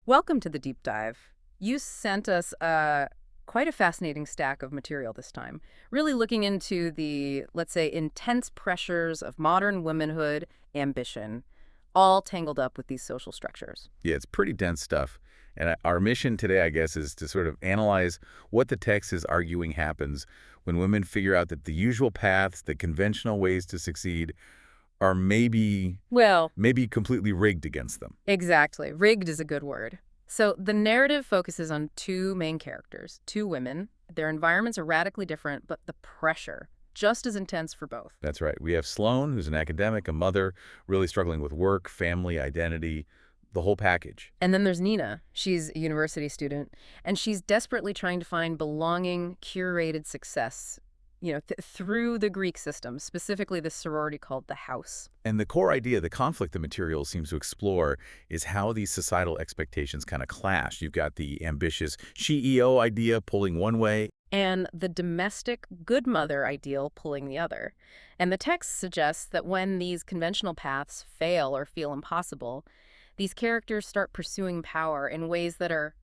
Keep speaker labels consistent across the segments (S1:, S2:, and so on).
S1: Welcome to the deep dive. You sent us quite a fascinating stack of material this time, really looking into the, let's say, intense pressures of modern womanhood ambition, all tangled up with these social structures.
S2: Yeah, it's pretty dense stuff. And our mission today, I guess, is to sort of analyze what the text is arguing happens when women figure out that the usual paths, the conventional ways to succeed, are
S1: Well,
S2: maybe completely rigged against them.
S1: exactly. Rigged is a good word. So the narrative focuses on two main characters, two women. Their environments are radically different, but the pressure, just as intense for both.
S2: That's right. We have Sloane, who's an academic, a mother, really struggling with work, family, identity, the whole package.
S1: And then there's Nina. She's a university student, and she's desperately trying to find belonging, curated success, through the Greek system, specifically the sorority called the house.
S2: And the core idea, the conflict the material seems to explore, is how these societal expectations kind of clash. You've got the ambitious CEO idea pulling one way.
S1: And the domestic good mother ideal pulling the other. And the text suggests that when these conventional paths fail or feel impossible, these characters start pursuing power in ways that are,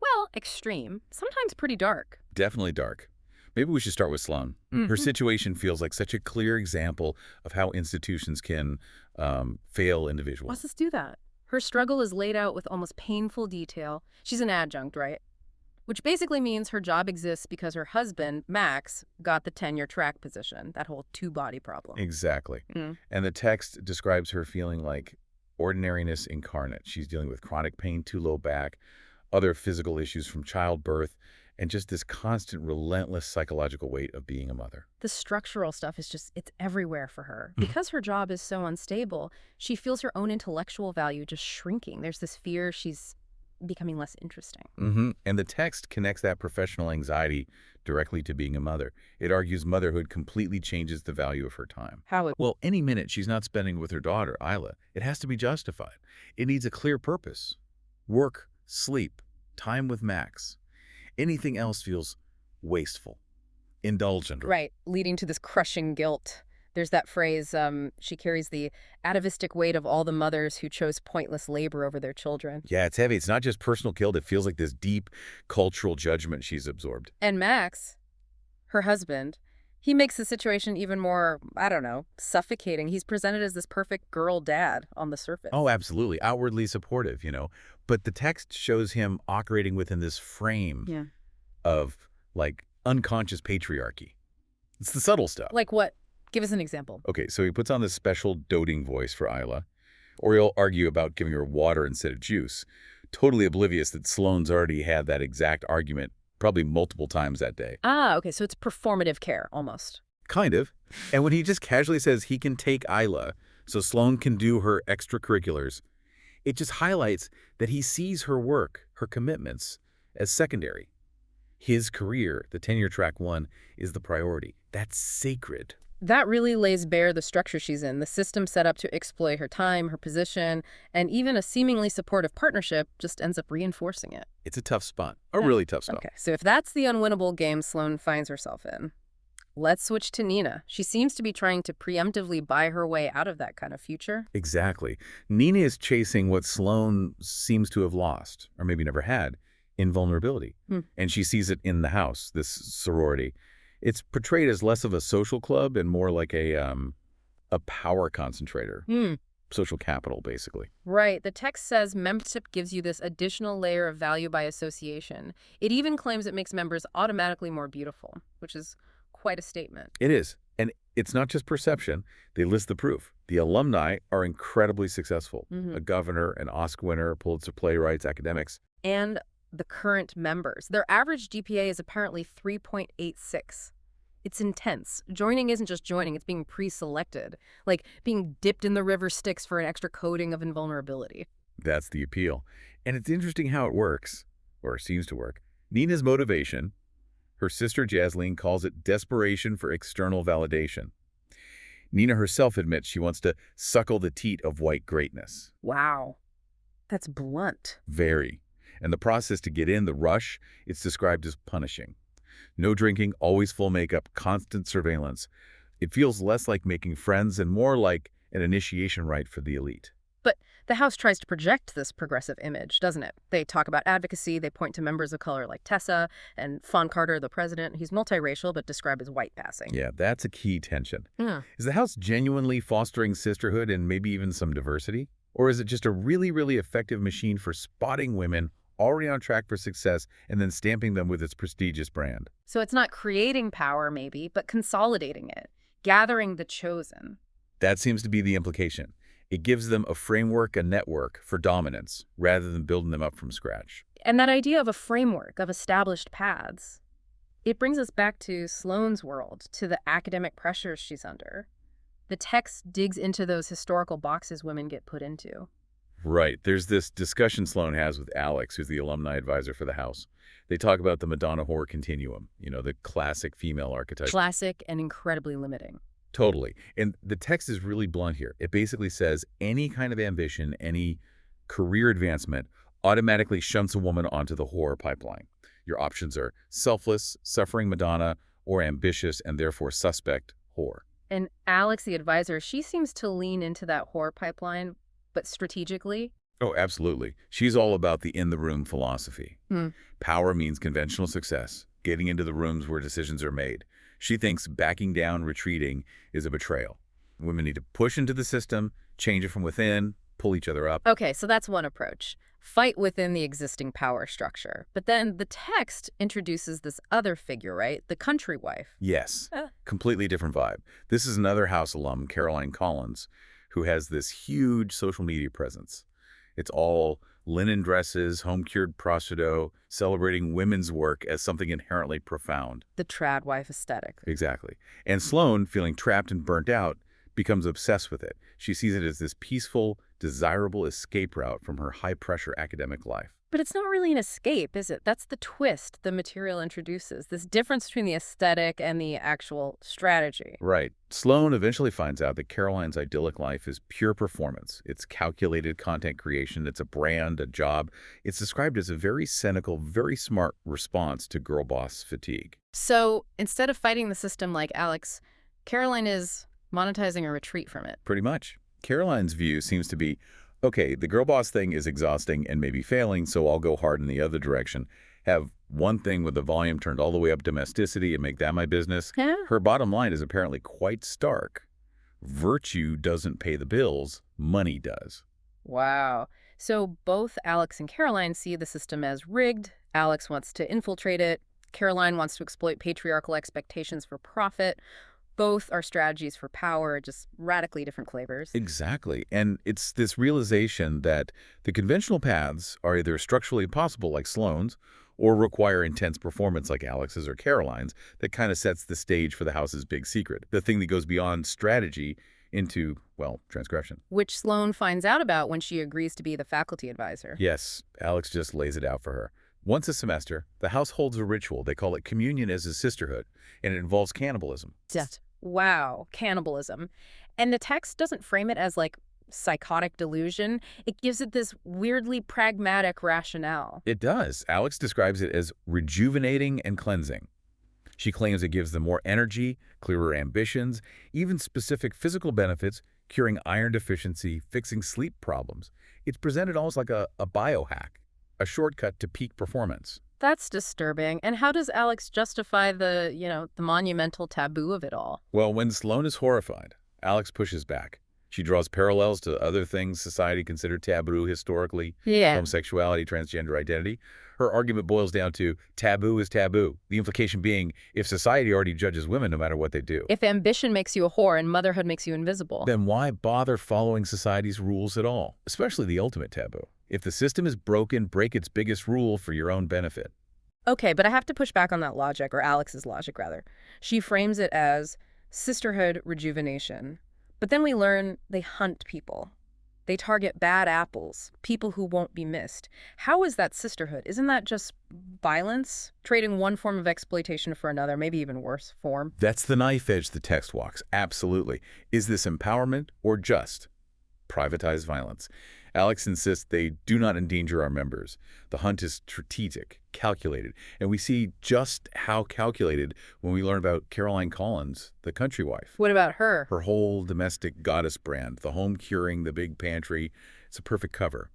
S1: well, extreme, sometimes pretty dark.
S2: Definitely dark. Maybe we should start with Sloane. Her situation feels like such a clear example of how institutions can fail individuals.
S1: Let's do that. Her struggle is laid out with almost painful detail. She's an adjunct, right? Which basically means her job exists because her husband, Max, got the tenure track position, that whole two-body problem.
S2: Exactly. And the text describes her feeling like ordinariness incarnate. She's dealing with chronic pain, too low back, other physical issues from childbirth, and just this constant, relentless psychological weight of being a mother.
S1: The structural stuff is it's everywhere for her. Because her job is so unstable, she feels her own intellectual value just shrinking. There's this fear she's becoming less interesting.
S2: And the text connects that professional anxiety directly to being a mother. It argues motherhood completely changes the value of her time.
S1: How?
S2: Well, any minute she's not spending with her daughter, Isla, it has to be justified. It needs a clear purpose. Work, sleep, time with Max. Anything else feels wasteful, indulgent.
S1: Right, leading to this crushing guilt. There's that phrase, she carries the atavistic weight of all the mothers who chose pointless labor over their children.
S2: Yeah, it's heavy. It's not just personal guilt. It feels like this deep cultural judgment she's absorbed.
S1: And Max, her husband, he makes the situation even more, I don't know, suffocating. He's presented as this perfect girl dad on the surface.
S2: Oh, absolutely. Outwardly supportive, But the text shows him operating within this frame of, like, unconscious patriarchy. It's the subtle stuff.
S1: Like what? Give us an example.
S2: Okay, so he puts on this special doting voice for Isla, or he'll argue about giving her water instead of juice, totally oblivious that Sloane's already had that exact argument probably multiple times that day.
S1: Ah, okay, so it's performative care, almost.
S2: Kind of. And when he just casually says he can take Isla so Sloane can do her extracurriculars, it just highlights that he sees her work, her commitments, as secondary. His career, the tenure track one, is the priority. That's sacred.
S1: That really lays bare the structure she's in, the system set up to exploit her time, her position, and even a seemingly supportive partnership just ends up reinforcing it.
S2: It's a tough spot, a really tough spot.
S1: Okay, so if that's the unwinnable game Sloane finds herself in, let's switch to Nina. She seems to be trying to preemptively buy her way out of that kind of future.
S2: Exactly. Nina is chasing what Sloane seems to have lost, or maybe never had, invulnerability. And she sees it in the house, this sorority. It's portrayed as less of a social club and more like a power concentrator. Social capital, basically.
S1: Right. The text says membership gives you this additional layer of value by association. It even claims it makes members automatically more beautiful, which is quite a statement.
S2: It is. And it's not just perception. They list the proof. The alumni are incredibly successful. A governor, an Oscar winner, Pulitzer playwrights, academics.
S1: And the current members. Their average GPA is apparently 3.86. It's intense. Joining isn't just joining, it's being pre-selected. Like being dipped in the river Styx for an extra coating of invulnerability.
S2: That's the appeal. And it's interesting how it works, or seems to work. Nina's motivation, her sister Jasleen calls it desperation for external validation. Nina herself admits she wants to suckle the teat of white greatness.
S1: Wow. That's blunt.
S2: Very. And the process to get in, the rush, it's described as punishing. No drinking, always full makeup, constant surveillance. It feels less like making friends and more like an initiation rite for the elite.
S1: But the House tries to project this progressive image, doesn't it? They talk about advocacy, they point to members of color like Tessa, and Fawn Carter, the president. He's multiracial, but described as white passing.
S2: Yeah, that's a key tension.
S1: Yeah.
S2: Is the House genuinely fostering sisterhood and maybe even some diversity? Or is it just a really, really effective machine for spotting women already on track for success and then stamping them with its prestigious brand?
S1: So it's not creating power, maybe, but consolidating it, gathering the chosen.
S2: That seems to be the implication. It gives them a framework, a network for dominance, rather than building them up from scratch.
S1: And that idea of a framework, of established paths, it brings us back to Sloane's world, to the academic pressures she's under. The text digs into those historical boxes women get put into.
S2: Right. There's this discussion Sloane has with Alex, who's the alumni advisor for the House. They talk about the Madonna whore continuum, the classic female archetype.
S1: Classic and incredibly limiting.
S2: Totally. And the text is really blunt here. It basically says any kind of ambition, any career advancement automatically shunts a woman onto the whore pipeline. Your options are selfless, suffering Madonna, or ambitious and therefore suspect whore.
S1: And Alex, the advisor, she seems to lean into that whore pipeline, but strategically.
S2: Oh, absolutely. She's all about the in-the-room philosophy.
S1: Hmm.
S2: Power means conventional success, getting into the rooms where decisions are made. She thinks backing down, retreating is a betrayal. Women need to push into the system, change it from within, pull each other up.
S1: Okay, so that's one approach. Fight within the existing power structure. But then the text introduces this other figure, right? The country wife.
S2: Yes, completely different vibe. This is another House alum, Caroline Collins, who has this huge social media presence. It's all linen dresses, home-cured prosciutto, celebrating women's work as something inherently profound.
S1: The trad wife aesthetic.
S2: Exactly. And Sloane, feeling trapped and burnt out, becomes obsessed with it. She sees it as this peaceful, desirable escape route from her high-pressure academic life.
S1: But it's not really an escape, is it? That's the twist the material introduces, this difference between the aesthetic and the actual strategy.
S2: Right. Sloane eventually finds out that Caroline's idyllic life is pure performance. It's calculated content creation. It's a brand, a job. It's described as a very cynical, very smart response to girl boss fatigue.
S1: So instead of fighting the system like Alex, Caroline is monetizing a retreat from it.
S2: Pretty much. Caroline's view seems to be, okay, the girl boss thing is exhausting and maybe failing, so I'll go hard in the other direction. Have one thing with the volume turned all the way up to domesticity and make that my business.
S1: Yeah.
S2: Her bottom line is apparently quite stark. Virtue doesn't pay the bills, money does.
S1: Wow. So both Alex and Caroline see the system as rigged. Alex wants to infiltrate it. Caroline wants to exploit patriarchal expectations for profit. Both are strategies for power, just radically different flavors.
S2: Exactly. And it's this realization that the conventional paths are either structurally impossible like Sloane's or require intense performance like Alex's or Caroline's that kind of sets the stage for the House's big secret, the thing that goes beyond strategy into, well, transgression.
S1: Which Sloane finds out about when she agrees to be the faculty advisor.
S2: Yes, Alex just lays it out for her. Once a semester, the House holds a ritual. They call it communion as a sisterhood, and it involves cannibalism.
S1: Wow, cannibalism. And the text doesn't frame it as like psychotic delusion. It gives it this weirdly pragmatic rationale.
S2: It does. Alex describes it as rejuvenating and cleansing. She claims it gives them more energy, clearer ambitions, even specific physical benefits, curing iron deficiency, fixing sleep problems. It's presented almost like a biohack, a shortcut to peak performance.
S1: That's disturbing. And how does Alex justify the monumental taboo of it all?
S2: Well, when Sloane is horrified, Alex pushes back. She draws parallels to other things society considered taboo historically, homosexuality, transgender identity. Her argument boils down to taboo is taboo, the implication being if society already judges women no matter what they do.
S1: If ambition makes you a whore and motherhood makes you invisible,
S2: then why bother following society's rules at all, especially the ultimate taboo? If the system is broken, break its biggest rule for your own benefit.
S1: Okay, but I have to push back on that logic, or Alex's logic, rather. She frames it as sisterhood rejuvenation. But then we learn they hunt people. They target bad apples, people who won't be missed. How is that sisterhood? Isn't that just violence? Trading one form of exploitation for another, maybe even worse form?
S2: That's the knife edge the text walks, absolutely. Is this empowerment or just privatized violence? Alex insists they do not endanger our members. The hunt is strategic, calculated, and we see just how calculated when we learn about Caroline Collins, the country wife.
S1: What about her?
S2: Her whole domestic goddess brand, the home curing, the big pantry, it's a perfect cover.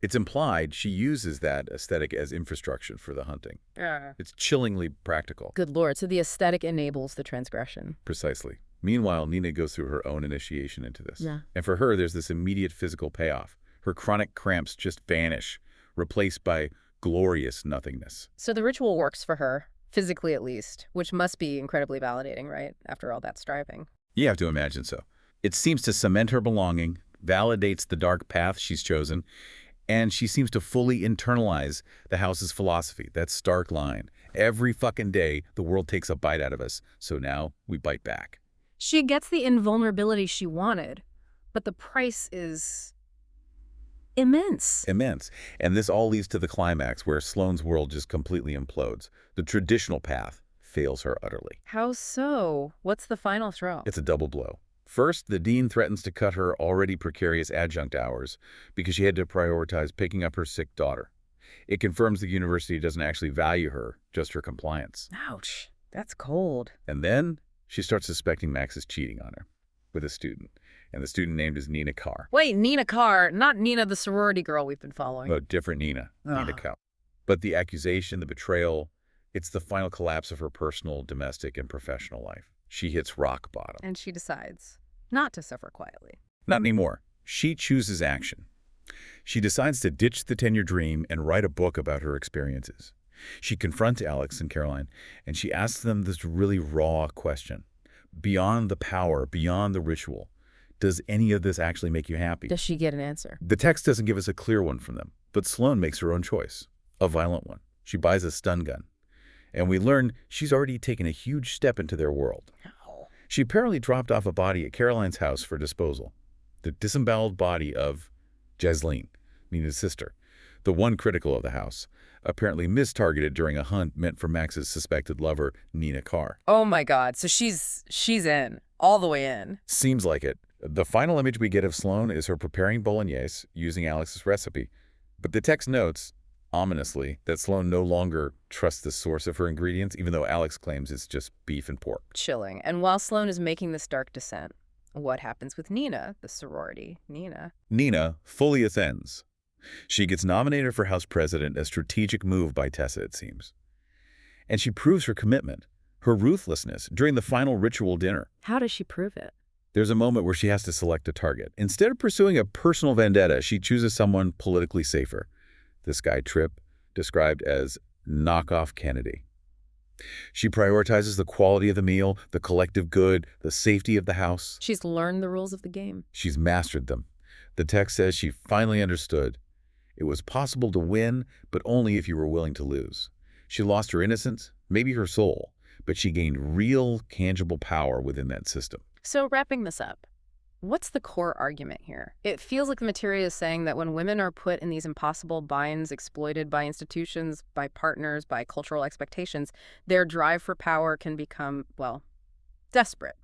S2: It's implied she uses that aesthetic as infrastructure for the hunting. It's chillingly practical.
S1: Good Lord, so the aesthetic enables the transgression.
S2: Precisely. Meanwhile, Nina goes through her own initiation into this.
S1: Yeah.
S2: And for her, there's this immediate physical payoff. Her chronic cramps just vanish, replaced by glorious nothingness.
S1: So the ritual works for her, physically at least, which must be incredibly validating, right, after all that striving.
S2: You have to imagine so. It seems to cement her belonging, validates the dark path she's chosen, and she seems to fully internalize the house's philosophy, that stark line. Every fucking day, the world takes a bite out of us, so now we bite back.
S1: She gets the invulnerability she wanted, but the price is immense.
S2: Immense. And this all leads to the climax where Sloane's world just completely implodes. The traditional path fails her utterly.
S1: How so? What's the final throw?
S2: It's a double blow. First, the dean threatens to cut her already precarious adjunct hours because she had to prioritize picking up her sick daughter. It confirms the university doesn't actually value her, just her compliance.
S1: Ouch. That's cold.
S2: And then she starts suspecting Max is cheating on her with a student. And the student named is Nina Kaur.
S1: Wait, Nina Kaur, not Nina the sorority girl we've been following.
S2: Oh, different Nina. Nina Kaur. But the accusation, the betrayal, it's the final collapse of her personal, domestic, and professional life. She hits rock bottom.
S1: And she decides not to suffer quietly.
S2: Not anymore. She chooses action. She decides to ditch the tenure dream and write a book about her experiences. She confronts Alex and Caroline, and she asks them this really raw question. Beyond the power, beyond the ritual, does any of this actually make you happy?
S1: Does she get an answer?
S2: The text doesn't give us a clear one from them, but Sloane makes her own choice, a violent one. She buys a stun gun. And we learn she's already taken a huge step into their world. She apparently dropped off a body at Caroline's house for disposal. The disemboweled body of Jasleen, Nina's sister, the one critical of the house, apparently mistargeted during a hunt meant for Max's suspected lover, Nina Kaur.
S1: Oh my God, so she's in, all the way in.
S2: Seems like it. The final image we get of Sloane is her preparing bolognese using Alex's recipe. But the text notes, ominously, that Sloane no longer trusts the source of her ingredients, even though Alex claims it's just beef and pork.
S1: Chilling. And while Sloane is making this dark descent, what happens with Nina, the sorority?
S2: Nina fully ascends. She gets nominated for House President, a strategic move by Tessa, it seems. And she proves her commitment, her ruthlessness, during the final ritual dinner.
S1: How does she prove it?
S2: There's a moment where she has to select a target. Instead of pursuing a personal vendetta, she chooses someone politically safer. This guy, Tripp, described as knockoff Kennedy. She prioritizes the quality of the meal, the collective good, the safety of the house.
S1: She's learned the rules of the game.
S2: She's mastered them. The text says she finally understood. It was possible to win, but only if you were willing to lose. She lost her innocence, maybe her soul, but she gained real, tangible power within that system.
S1: So wrapping this up, what's the core argument here? It feels like the material is saying that when women are put in these impossible binds, exploited by institutions, by partners, by cultural expectations, their drive for power can become, well, desperate.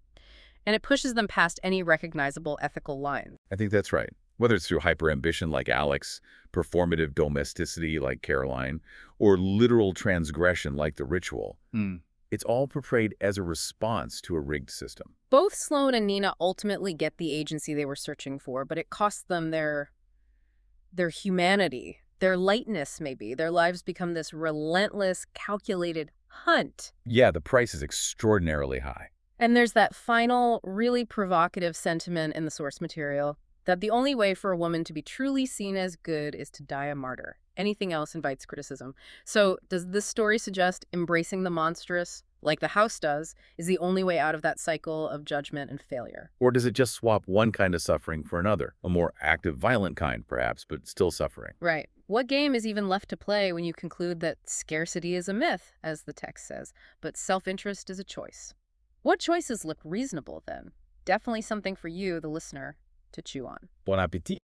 S1: And it pushes them past any recognizable ethical lines.
S2: I think that's right. Whether it's through hyper-ambition like Alex, performative domesticity like Caroline, or literal transgression like the ritual, it's all portrayed as a response to a rigged system.
S1: Both Sloane and Nina ultimately get the agency they were searching for, but it costs them their humanity, their lightness maybe. Their lives become this relentless, calculated hunt.
S2: Yeah, the price is extraordinarily high.
S1: And there's that final, really provocative sentiment in the source material that the only way for a woman to be truly seen as good is to die a martyr. Anything else invites criticism. So does this story suggest embracing the monstrous, like the house does, is the only way out of that cycle of judgment and failure?
S2: Or does it just swap one kind of suffering for another? A more active, violent kind, perhaps, but still suffering.
S1: Right. What game is even left to play when you conclude that scarcity is a myth, as the text says, but self-interest is a choice? What choices look reasonable, then? Definitely something for you, the listener, to chew on.
S2: Bon appétit.